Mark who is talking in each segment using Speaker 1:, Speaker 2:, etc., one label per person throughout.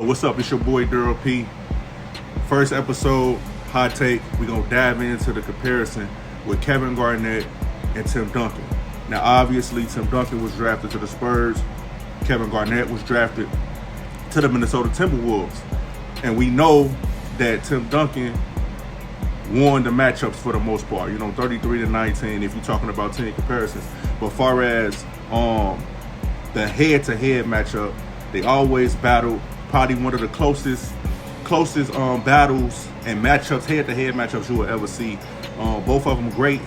Speaker 1: What's up? It's your boy Daryl P. First episode, hot take. We're going to dive into the comparison with Kevin Garnett and Tim Duncan. Now, obviously, Tim Duncan was drafted to the Spurs. Kevin Garnett was drafted to the Minnesota Timberwolves. And we know that Tim Duncan won the matchups for the most part. 33-19 if you're talking about team comparisons. But far as the head-to-head matchup, they always battled. Probably one of the closest battles and matchups, head-to-head matchups you will ever see. Both of them great.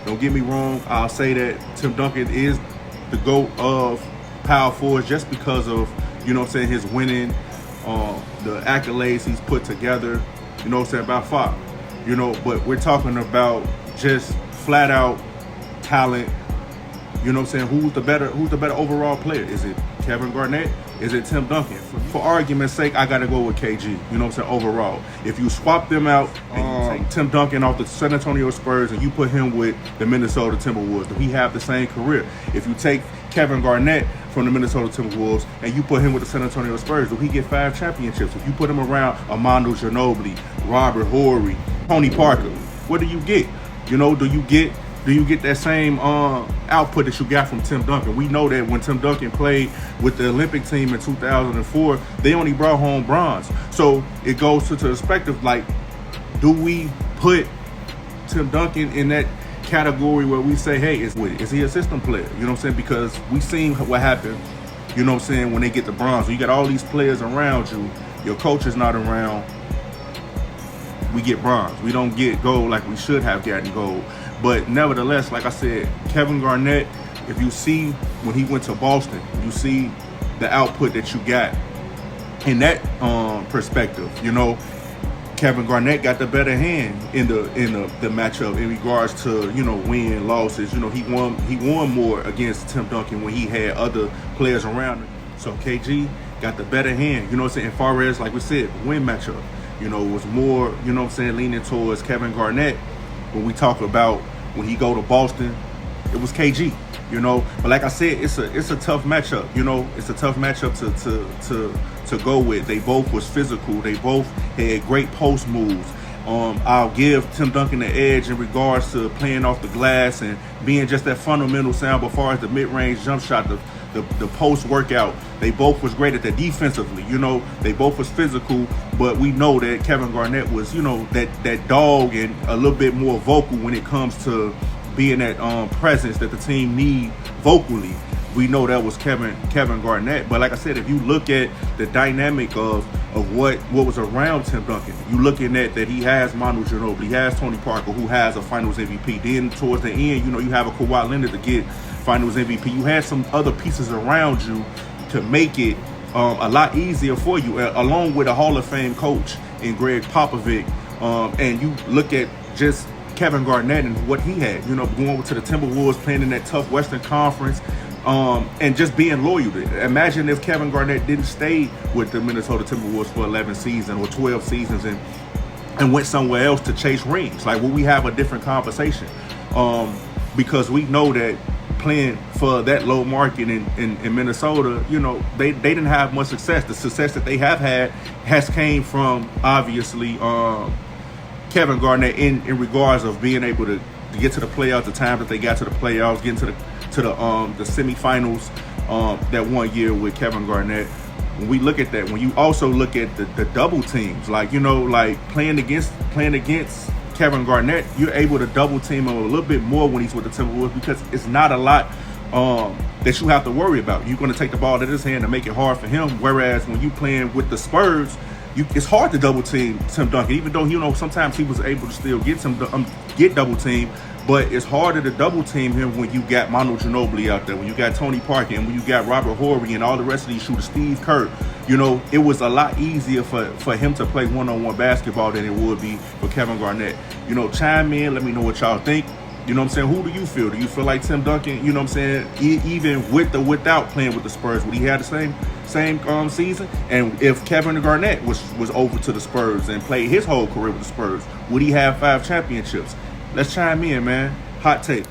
Speaker 1: Don't get me wrong. I'll say that Tim Duncan is the GOAT of power forwards just because of, his winning, the accolades he's put together, by far. But we're talking about just flat out talent. Who's the better overall player? Is it Kevin Garnett? Is it Tim Duncan? For argument's sake, I got to go with KG, overall. If you swap them out and you take Tim Duncan off the San Antonio Spurs and you put him with the Minnesota Timberwolves, do he have the same career? If you take Kevin Garnett from the Minnesota Timberwolves and you put him with the San Antonio Spurs, do he get 5 championships? If you put him around Armando Ginobili, Robert Horry, Tony Parker, what do you get? Do you get that same output that you got from Tim Duncan? We know that when Tim Duncan played with the Olympic team in 2004, they only brought home bronze. So it goes to the perspective, like, do we put Tim Duncan in that category where we say, hey, is he a system player? Because we seen what happened, when they get the bronze. So you got all these players around you, your coach is not around, we get bronze. We don't get gold like we should have gotten gold. But nevertheless, like I said, Kevin Garnett, if you see when he went to Boston, you see the output that you got in that perspective. Kevin Garnett got the better hand in the matchup in regards to win losses. He won more against Tim Duncan when he had other players around him. So KG got the better hand. As far as, like we said, win matchup. It was more, leaning towards Kevin Garnett. When we talk about when he go to Boston, it was KG, But like I said, it's a tough matchup, It's a tough matchup to go with. They both was physical. They both had great post moves. I'll give Tim Duncan the edge in regards to playing off the glass and being just that fundamental sound. But as far as the mid-range jump shot, the post workout, they both was great at that defensively. They both was physical, but we know that Kevin Garnett was, that dog and a little bit more vocal when it comes to being that presence that the team need vocally. We know that was Kevin Garnett. But like I said, if you look at the dynamic of what was around Tim Duncan, you looking at that he has Manu Ginobili, he has Tony Parker, who has a Finals MVP. Then towards the end, you have a Kawhi Leonard to get Finals MVP. You had some other pieces around you to make it a lot easier for you, along with a Hall of Fame coach in Greg Popovich. And you look at just Kevin Garnett and what he had, going to the Timberwolves, playing in that tough Western Conference, and just being loyal to it. Imagine if Kevin Garnett didn't stay with the Minnesota Timberwolves for 11 seasons or 12 seasons and went somewhere else to chase rings. Like, will we have a different conversation? Because we know that playing for that low market in Minnesota, they didn't have much success. The success that they have had has came from, obviously, Kevin Garnett in regards of being able to get to the playoffs, the time that they got to the playoffs, getting to the semifinals that one year with Kevin Garnett. When we look at that, when you also look at the double teams, like playing against Kevin Garnett, you're able to double team him a little bit more when he's with the Timberwolves because it's not a lot that you have to worry about. You're going to take the ball out of his hand and make it hard for him. Whereas when you playing with the Spurs, it's hard to double team Tim Duncan, even though sometimes he was able to still get double team. But it's harder to double team him when you got Manu Ginobili out there, when you got Tony Parker, and when you got Robert Horry and all the rest of these shooters, Steve Kerr. It was a lot easier for him to play one-on-one basketball than it would be for Kevin Garnett. Chime in, let me know what y'all think. Who do you feel? Do you feel like Tim Duncan, even with or without playing with the Spurs, would he have the same season? And if Kevin Garnett was over to the Spurs and played his whole career with the Spurs, would he have 5 championships? Let's chime in, man. Hot take.